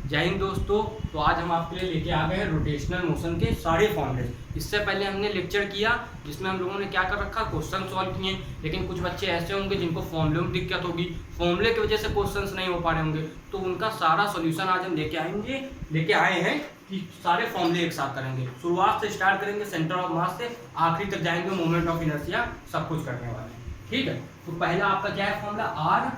जय हिंद दोस्तों। तो आज हम आपके लिए लेके आ गए हैं रोटेशनल मोशन के सारे फॉर्मूले। इससे पहले हमने लेक्चर किया जिसमें हम लोगों ने क्या कर रखा, क्वेश्चन सॉल्व किए। लेकिन कुछ बच्चे ऐसे होंगे जिनको फॉर्मूले में दिक्कत होगी, फॉर्मूले की वजह से क्वेश्चंस नहीं हो पा रहे होंगे, तो उनका सारा सोल्यूशन आज हम लेके आए हैं कि सारे फॉर्मूले एक साथ करेंगे। शुरुआत से स्टार्ट करेंगे, सेंटर ऑफ मास से आखिरी तक जाएंगे, मोमेंट ऑफ इनर्शिया सब कुछ करने वाले हैं। ठीक है, तो पहला आपका क्या है फॉर्मूला, आर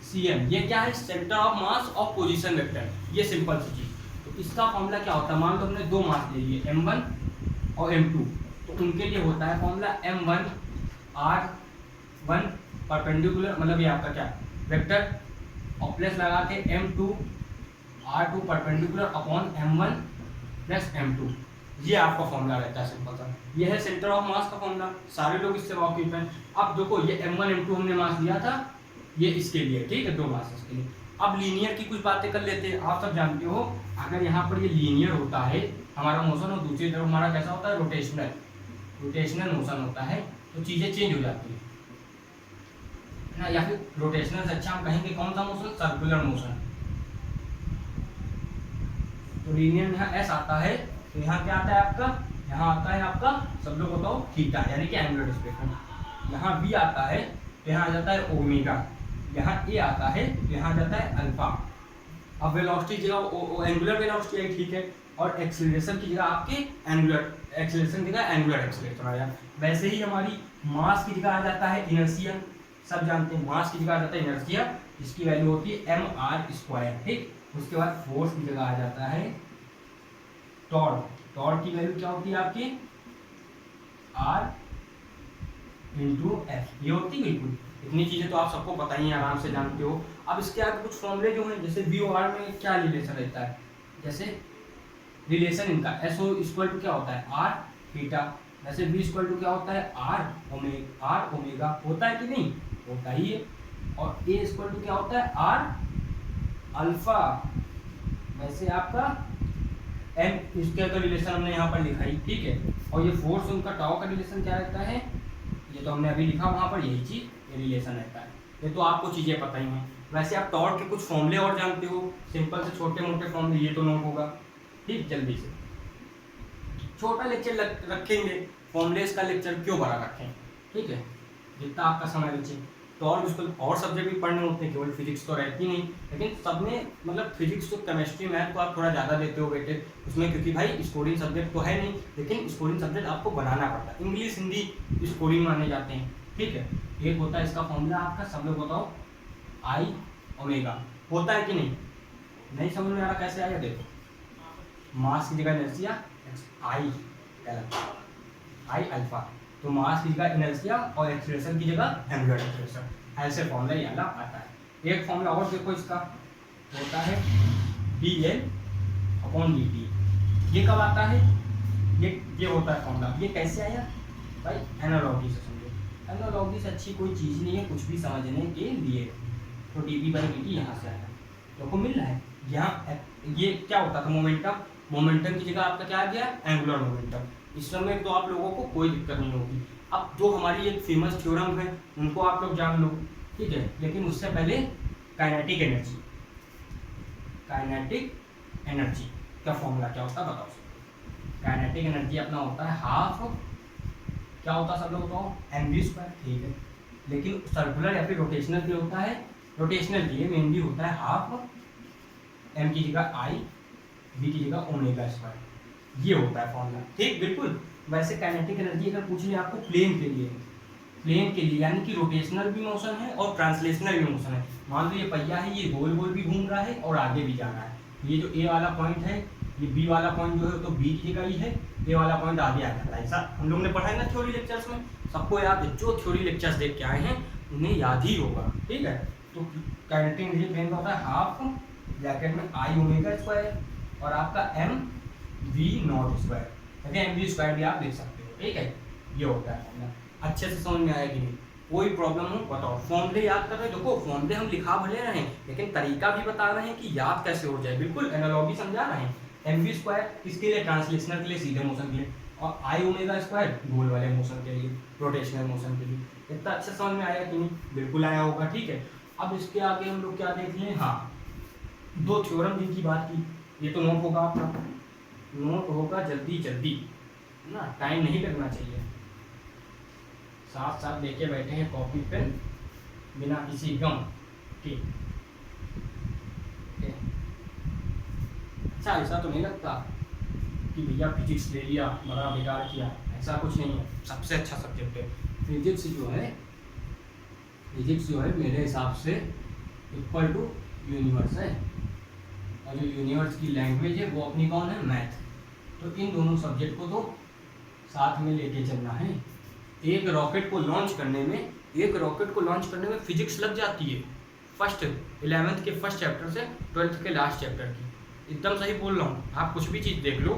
CM। ये क्या है, सेंटर ऑफ मास और पोजीशन वेक्टर। ये सिंपल सी चीज। तो इसका फॉर्मूला क्या होता है, मान लो हमने दो मास ले लिए M1 और M2, तो उनके लिए होता है फॉर्मूला M1 R1 परपेंडिकुलर, मतलब ये आपका क्या वेक्टर, और प्लस लगा के M2 R2 perpendicular upon M1 plus M2। ये आपका फॉर्मूला रहता है सिंपल सा। ये है सेंटर ऑफ मास का फॉर्मूला, सारे लोग इससे वाकिफ हैं। अब देखो ये M1 M2 हमने मास लिया था, ये इसके लिए, ठीक है, दो मासेस के लिए। अब लीनियर की कुछ बातें कर लेते हैं। आप सब जानते हो अगर यहाँ पर ये लीनियर होता है हमारा मोशन, और दूसरी तरफ हमारा कैसा होता है, रोटेशनल मोशन होता है, तो चीजें चेंज हो जाती है ना। या फिर रोटेशनल से अच्छा हम कहेंगे कौन सा मोशन, सर्कुलर मोशन। तो लीनियर में यहाँ एस आता है, तो यहाँ क्या आता है आपका, यहाँ आता है आपका, सब लोग बताओ, थीटा यानी कि एंगुलर डिस्प्लेसमेंट। यहाँ बी आता है तो यहाँ आ जाता है ओमेगा, यहाँ ए आता है तो यहाँ जाता है अल्फा। अब वेलोसिटी जगह एंगुलर वेलोसिटी है, ठीक है, और एक्सीलरेशन की जगह आपके एंगुलर एक्सीलरेशन की जगह एंगुलर एक्सीलरेशन आया। वैसे ही हमारी मास की जगह आ जाता है इनर्शिया। सब जानते हैं मास की जगह आ जाता है इनर्शिया, जिसकी वैल्यू होती है mr²। ठीक, उसके बाद फोर्स की जगह आ जाता है टॉर्क। टॉर्क की वैल्यू क्या होती है आपकी, r × f। ये होती है बिल्कुल। इतनी चीजें तो आप सबको पता ही है, आराम से जानते हो। अब इसके आगे कुछ फॉर्मूले जो हैं, जैसे V और R में क्या रिलेशन रहता है, जैसे रिलेशन इनका SO = क्या होता है, R थीटा। वैसे V = क्या होता है, R ओमेगा। होता है कि नहीं, होता ही है। और A = क्या होता है, R अल्फा। वैसे आपका M इसके तो रिलेशन हमने यहाँ पर लिखा ही, ठीक है। और ये फोर्स उनका टाउ का रिलेशन क्या रहता है, ये तो हमने अभी लिखा, वहां पर यही चीज ये रिलेशन रहता है। ये तो आपको चीजें पता ही हैं। वैसे आप टॉर्क के कुछ फॉर्मूले और जानते हो, सिंपल से छोटे मोटे फॉर्मूले, ये तो नोट होगा। ठीक, जल्दी से छोटा लेक्चर रखेंगे, फॉर्मूलेस का लेक्चर क्यों बड़ा रखें, ठीक है, जितना आपका समय बचे। टॉर्क उसको और सब्जेक्ट भी पढ़ने होते हैं, केवल फिजिक्स तो रहती नहीं। लेकिन सब में मतलब फिजिक्स तो, केमिस्ट्री मैथ को आप थोड़ा ज़्यादा देते हो बेटे उसमें, क्योंकि भाई स्कोरिंग सब्जेक्ट तो है नहीं, लेकिन स्कोरिंग सब्जेक्ट आपको बनाना पड़ता है। इंग्लिश हिंदी स्कोरिंग माने जाते हैं, ठीक है। एक होता है इसका फॉर्मूला आपका, सब लोग बताओ, I ओमेगा। होता है कि नहीं, नहीं समझ में आ रहा कैसे आया, देखो मास की जगह इनर्शिया I अल्फा, तो मास की जगह इनर्शिया और एक्सीलरेशन की जगह एंगुलर एक्सीलरेशन, ऐसे फॉर्मूला ये वाला आता है। एक फॉर्मूला और देखो इसका, होता है dl/dt। ये कब आता है, ये होता है फॉर्मूला। ये कैसे आया भाई, एनालॉजी से समझो। एनालॉजी से अच्छी कोई चीज़ नहीं है कुछ भी समझने के लिए। तो dp/dt यहाँ से आया, देखो मिल रहा है। यहाँ ये क्या होता था, मोमेंटम की जगह आपका क्या आ गया, एंगुलर मोमेंटम। इस समय तो आप लोगों को कोई दिक्कत नहीं होगी। अब जो हमारी एक फेमस थ्योरम है उनको आप लोग जान लो, ठीक है। लेकिन उससे पहले काइनेटिक एनर्जी का फॉर्मूला क्या होता है बताओ। काइनेटिक एनर्जी अपना होता है हाफ, क्या होता है सब लोग बताओ, mv², ठीक है। लेकिन सर्कुलर या फिर रोटेशनल के होता है, रोटेशनल के लिए मेनली होता है हाफ m की जगह I, v की जगह ω²। ये होता है फॉर्मूला, ठीक बिल्कुल। वैसे काइनेटिक एनर्जी अगर पूछ लिया आपको प्लेन के लिए यानी कि रोटेशनल भी मोशन है और ट्रांसलेशनल भी मोशन है। मान लो ये पहिया है, ये गोल गोल भी घूम रहा है और आगे भी जा रहा है। ये जो ए वाला पॉइंट है, ये बी वाला पॉइंट जो है तो बी की जगह ही है, ए वाला पॉइंट आगे आ जाता है। ऐसा हम लोग ने पढ़ा है ना थ्योरी लेक्चर्स में, सबको याद है, जो थ्योरी लेक्चर्स देख के आए हैं उन्हें याद ही होगा, ठीक है। तो काइनेटिक एनर्जी प्लेन का होता है हाफ ब्रैकेट में I ω² और आपका mv², mv² भी आप देख सकते हो, ठीक है। ये होता है फॉर्मूला। अच्छे से समझ में आया कि नहीं, कोई प्रॉब्लम हो बताओ। फॉर्मूले याद कर रहे हैं, देखो फॉर्मूले हम लिखा भले रहे हैं लेकिन तरीका भी बता रहे हैं कि याद कैसे हो जाए, बिल्कुल एनालॉजी समझा रहे हैं। mv² किसके लिए, ट्रांसलेशनल के लिए, सीधे मोशन के लिए, और I ω² गोल वाले मोशन के लिए, रोटेशनल मोशन के लिए। इतना अच्छा समझ में आया कि नहीं, बिल्कुल आया होगा, ठीक है। अब इसके आगे हम लोग क्या देख लें, हाँ दो थ्योरम जिनकी बात की, ये तो नोट होगा आपका, नोट होगा जल्दी जल्दी, है ना, टाइम नहीं लगना चाहिए। साथ साथ लेके बैठे हैं कॉपी पेन बिना किसी गम के। अच्छा, ऐसा तो नहीं लगता कि भैया फिजिक्स ले लिया बड़ा बेकार किया, ऐसा कुछ नहीं है, सबसे अच्छा सब्जेक्ट है फिजिक्स जो है। फिजिक्स जो है मेरे हिसाब से इक्वल टू यूनिवर्स है, और जो यूनिवर्स की लैंग्वेज है वो अपनी कौन है, मैथ। तो इन दोनों सब्जेक्ट को तो साथ में लेके चलना है। एक रॉकेट को लॉन्च करने में फिजिक्स लग जाती है, फर्स्ट 11th के फर्स्ट चैप्टर से 12th के लास्ट चैप्टर की। एकदम सही बोल रहा हूँ, आप कुछ भी चीज़ देख लो,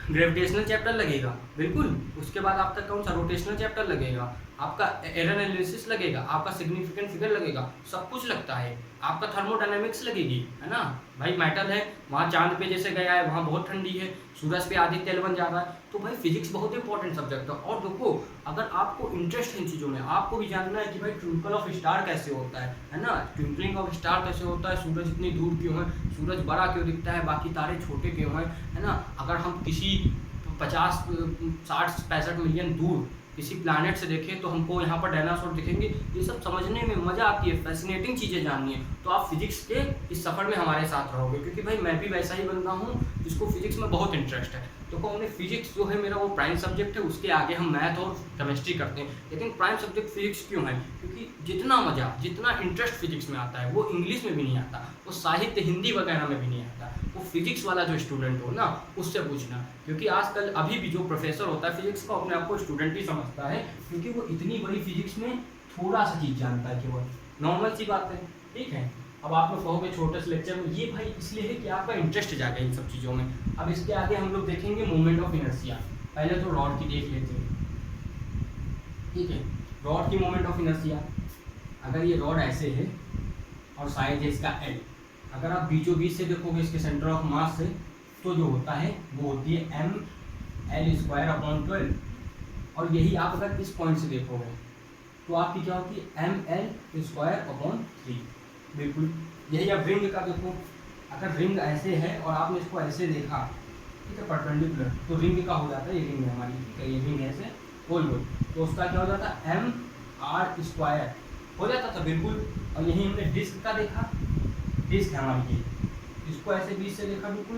ग्रेविटेशनल चैप्टर लगेगा बिल्कुल, उसके बाद आपका कौन सा रोटेशनल चैप्टर लगेगा, आपका एरर एनालिसिस लगेगा, आपका सिग्निफिकेंट फिगर लगेगा, सब कुछ लगता है। आपका थर्मोडायनेमिक्स लगेगी, है ना भाई, मेटल है वहाँ, चांद पे जैसे गया है वहाँ बहुत ठंडी है, सूरज पे आधी तेल बन जाता है। तो भाई फिजिक्स बहुत इंपॉर्टेंट सब्जेक्ट है। और देखो, अगर आपको इंटरेस्ट है इन चीज़ों में, आपको भी जानना है कि भाई ट्विंकल ऑफ स्टार कैसे होता है ना, ट्विंकलिंग ऑफ स्टार कैसे होता है, सूरज इतनी दूर क्यों है, सूरज बड़ा क्यों दिखता है, बाकी तारे छोटे क्यों हैं, है ना, अगर हम किसी 50, 60, 65 मिलियन दूर किसी प्लैनेट से देखें तो हमको यहाँ पर डायनासोर दिखेंगे। ये सब समझने में मज़ा आती है, फैसिनेटिंग चीज़ें जाननी है। तो आप फिजिक्स के इस सफ़र में हमारे साथ रहोगे, क्योंकि भाई मैं भी वैसा ही बंदा हूँ जिसको फिजिक्स में बहुत इंटरेस्ट है। तो हमने फिजिक्स जो है मेरा वो प्राइम सब्जेक्ट है, उसके आगे हम मैथ और केमिस्ट्री करते हैं। लेकिन प्राइम सब्जेक्ट फिजिक्स क्यों है, क्योंकि जितना मज़ा, जितना इंटरेस्ट फिजिक्स में आता है वो इंग्लिश में भी नहीं आता, वो साहित्य हिंदी वगैरह में भी नहीं आता। वो फिजिक्स वाला जो स्टूडेंट हो ना, उससे पूछना, क्योंकि आजकल अभी भी जो प्रोफेसर होता है फिजिक्स का, अपने आप को स्टूडेंट ही समझता है, क्योंकि वो इतनी बड़ी फिजिक्स में थोड़ा सा चीज़ जानता है केवल, नॉर्मल सी बात है, ठीक है। अब आप लोग कहोगे छोटे से लेक्चर में, ये भाई इसलिए है कि आपका इंटरेस्ट जाएगा इन सब चीज़ों में। अब इसके आगे हम लोग देखेंगे मोमेंट ऑफ इनर्शिया। पहले तो रॉड की देख लेते हैं, ठीक है। रॉड की मोमेंट ऑफ इनर्शिया, अगर ये रॉड ऐसे है और साइज है इसका L, अगर आप बीचों बीच से देखोगे इसके सेंटर ऑफ मास से, तो जो होता है वो होती है mL²/12। और यही आप अगर इस पॉइंट से देखोगे तो आपकी क्या होती है, mL²/3। बिल्कुल यही। अब रिंग का देखो, अगर रिंग ऐसे है और आपने इसको ऐसे देखा, ठीक है, परपेंडिकुलर, तो रिंग का हो जाता है, ये रिंग है हमारी, ठीक है, ये रिंग ऐसे गोल गोल, तो उसका क्या हो जाता है, mR² हो जाता था, बिल्कुल। और यही हमने डिस्क का देखा, डिस्क है हमारी ये, इसको ऐसे बीच से देखा बिल्कुल,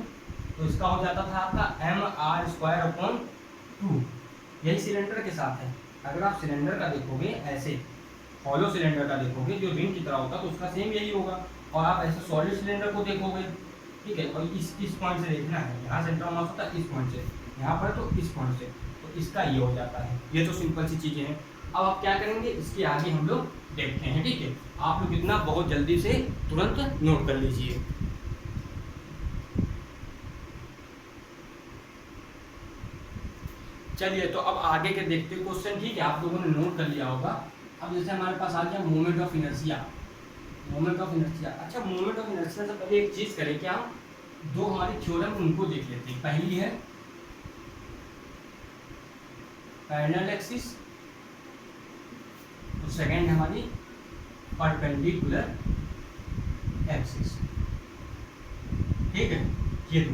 तो इसका हो जाता था आपका mR²/2। यही सिलेंडर के साथ है, अगर आप सिलेंडर का देखोगे ऐसे, हॉलो सिलेंडर का देखोगे जो रिंग की तरह होता है, तो उसका सेम यही होगा। और आप ऐसे सॉलिड सिलेंडर को देखोगे, ठीक है, और इस पॉइंट से देखना है, यहाँ सेंटर ऑफ मास होता है इस पॉइंट से, यहाँ पर तो इस पॉइंट से, तो इसका ये हो जाता है। ये तो सिंपल सी चीज़ें हैं। अब आप क्या करेंगे, इसके आगे हम लोग देखते हैं, ठीक है। आप लोग इतना बहुत जल्दी से तुरंत नोट कर लीजिए। चलिए, तो अब आगे के देखते हैं क्वेश्चन, ठीक है, आप लोगों ने नोट कर लिया होगा। अब जैसे हमारे पास आ गया moment of inertia. Moment of inertia, अच्छा, मोमेंट ऑफ इनर्शिया से पहले एक चीज़ करें, क्या दो हमारी थ्योरम उनको देख लेते हैं। पहली है पैरेलल एक्सिस, तो सेकंड है हमारी परपेंडिकुलर एक्सिस, ठीक है। ये दो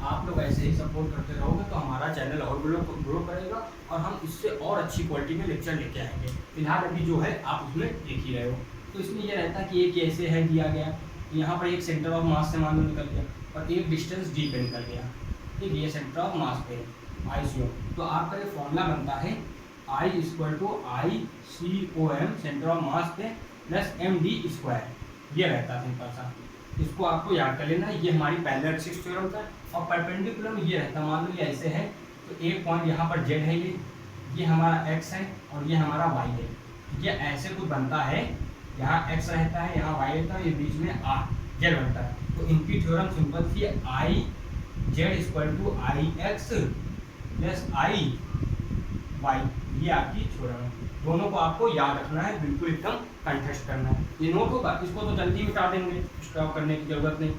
आप लोग ऐसे ही सपोर्ट करते रहोगे तो हमारा चैनल और ग्रो करेगा, और हम इससे और अच्छी क्वालिटी में लेक्चर लेके आएंगे। फिलहाल अभी जो है आप उसमें देख ही रहे हो। तो इसमें यह रहता है कि एक ऐसे है दिया गया, यहाँ पर एक सेंटर ऑफ मास से मान लो निकल गया, और एक डिस्टेंस डी पे निकल गया, ठीक है, ये सेंटर ऑफ मास पे ICO। तो आपका ये फॉर्मूला बनता है I=ICOM सेंटर ऑफ मास पे प्लस md²। ये रहता है सिंपल सा, इसको आपको याद कर लेना। ये हमारी पैरेलल एक्सिस थ्योरम का। और परपेंडिकुलर में ये रहता है, मान लो ये ऐसे है, तो एक पॉइंट यहाँ पर Z है, ये हमारा x है और ये हमारा y है। ये ऐसे कुछ बनता है, यहाँ x रहता है, यहाँ y रहता है, ये बीच में Z बनता है। तो इनकी थ्योरम सिंपल सी है, IZ=IX प्लस IY। ये आपकी थ्योरम है। दोनों को आपको याद रखना है, बिल्कुल एकदम कंठस्थ करना है। ये नोट होगा, इसको तो जल्दी मिटा देंगे, इसका करने की जरूरत नहीं,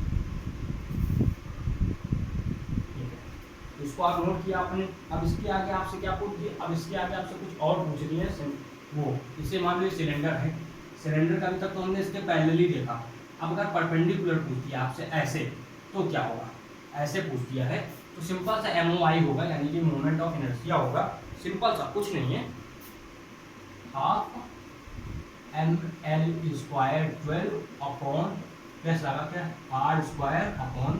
ठीक है। इसको आप नोट किया आपने। अब इसके आगे आपसे क्या पूछ दिया, अब इसके आगे आपसे कुछ और पूछ रही है, वो इसे मान लो सिलेंडर है, सिलेंडर का अभी तक तो हमने इसके पैरेलली देखा। अब अगर परपेंडिकुलर पूछ दिया आपसे ऐसे तो क्या होगा, ऐसे पूछ दिया है तो सिंपल सा MOI होगा, यानी कि मोमेंट ऑफ इनर्शिया होगा। सिंपल सा, कुछ नहीं है, half ml square 12 upon plus लगा क्या r स्क्वायर अपॉन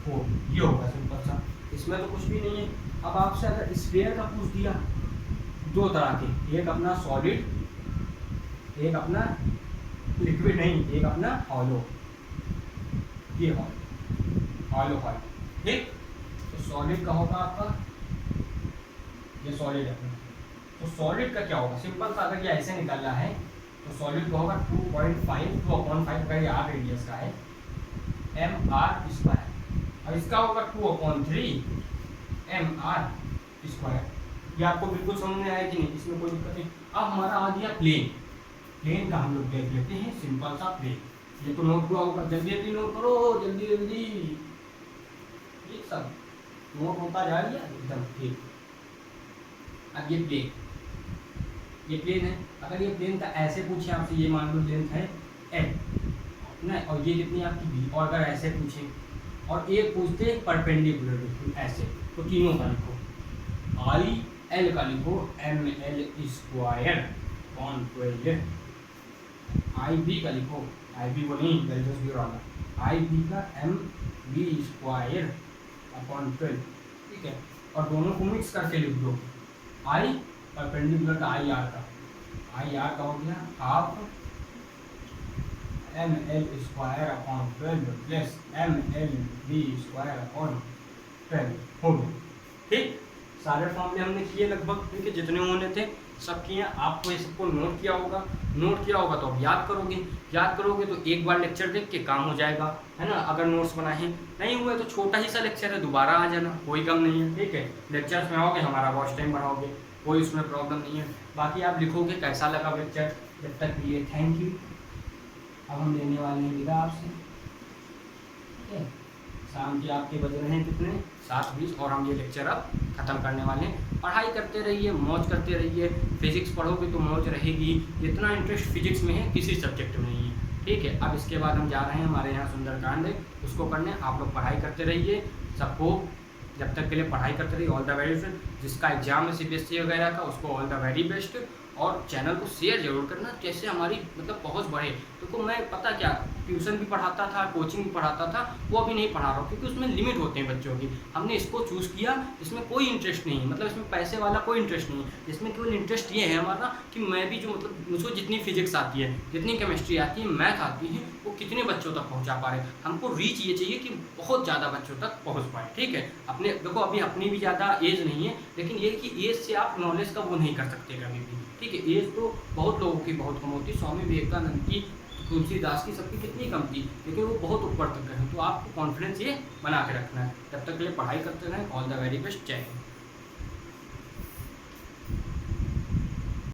4, ये होगा सिंपल सा। इसमें तो कुछ भी नहीं है। अब आपसे अगर स्फीयर का पूछ दिया, दो तरह के, एक अपना सॉलिड, एक अपना लिक्विड, नहीं एक अपना हॉलो, ये हॉलो है, ठीक। तो सॉलिड का होगा आपका, ये सॉलिड है अपना। तो सॉलिड का क्या होगा, सिंपल सा, अगर ये ऐसे निकल रहा है तो सॉलिड का होगा 2.5 का, ये r रेडियस का है, mr स्क्वायर। अब इसका होगा 2/3 mr स्क्वायर। ये आपको बिल्कुल समझ में आया कि नहीं, इसमें कोई दिक्कत नहीं। अब हमारा आ गया प्लेन। प्लेन का हम लोग देख लेते हैं, सिंपल सा प्लेन। ये तो नोट हुआ होगा, जल्दी जल्दी नोट करो, जल्दी जल्दी, ठीक सब नोट होता जा रही है एकदम ठीक। अब ये प्लेन, ये प्लेन है। अगर ये प्लेन का ऐसे पूछे आपसे, ये मान लो लेंथ है l ना, और ये कितनी आपकी b, और अगर ऐसे पूछे और एक पूछते परपेंडिकुलर ऐसे, तो तीनों का लिखो, आई एल का लिखो ml स्क्वायर अपॉन 12, आई बी का लिखो, आई बी को नहीं वेल्जस भी वाला, आई बी का mb स्क्वायर अपॉन 12, ठीक है। और दोनों को मिक्स करके लिख दो, आई परपेंडिकुलर का आई आर का हो गया half ml square upon 12 plus mlb square upon 12 हो गया, ठीक। सारे फॉर्मूले हमने किए लगभग, ठीक है, जितने होने थे सब किए। आपको ये सबको नोट किया होगा, नोट किया होगा तो अब याद करोगे, याद करोगे तो एक बार लेक्चर देख के काम हो जाएगा, है ना। अगर नोट्स बनाए नहीं हुए तो छोटा ही सा लेक्चर है, दोबारा आ जाना, कोई गम नहीं है, ठीक है। लेक्चर्स में आओगे हमारा वॉच टाइम बढ़ाओगे, कोई उसमें प्रॉब्लम नहीं है। बाकी आप लिखोगे कैसा लगा लेक्चर, जब तक के लिए थैंक यू। अब हम लेने वाले हैं विदा आपसे, ठीक है। शाम के आपके बज रहे हैं कितने, 7:20, और हम ये लेक्चर अब ख़त्म करने वाले हैं। पढ़ाई करते रहिए, मौज करते रहिए। फिजिक्स पढ़ोगे तो मौज रहेगी, जितना इंटरेस्ट फिजिक्स में है किसी सब्जेक्ट में नहीं है, ठीक है। अब इसके बाद हम जा रहे हैं, हमारे यहाँ सुंदरकांड है, उसको पढ़ने। आप लोग पढ़ाई करते रहिए, सबको जब तक के लिए पढ़ाई करते रहिए। All the very best. जिसका एग्जाम है CBSE वगैरह का, उसको ऑल द वेरी बेस्ट। और चैनल को शेयर जरूर करना, जैसे हमारी मतलब पहुंच बढ़े। देखो मैं पता क्या, ट्यूशन भी पढ़ाता था, कोचिंग भी पढ़ाता था, वो अभी नहीं पढ़ा रहा हूँ क्योंकि उसमें लिमिट होते हैं बच्चों की। हमने इसको चूज़ किया, इसमें कोई इंटरेस्ट नहीं है, मतलब इसमें पैसे वाला कोई इंटरेस्ट नहीं है। इसमें केवल इंटरेस्ट ये है हमारा कि मैं भी जो मतलब मुझको जितनी फिजिक्स आती है, जितनी केमिस्ट्री आती है, मैथ आती है, वो कितने बच्चों तक पहुँचा पा रहे। हमको रीच ये चाहिए कि बहुत ज़्यादा बच्चों तक पहुँच पाए, ठीक है। अपने देखो अभी अपनी भी ज़्यादा एज नहीं है, लेकिन ये कि एज से आप नॉलेज का वो नहीं कर सकते कभी भी, ठीक है। एज तो बहुत लोगों की बहुत कम होती, स्वामी विवेकानंद की, तुलसीदास की, सबकी कितनी कम थी, लेकिन वो बहुत ऊपर तक गए। तो आपको कॉन्फिडेंस ये बना के रखना है। तब तक के लिए पढ़ाई करते रहें। All the very best. जय हिंद।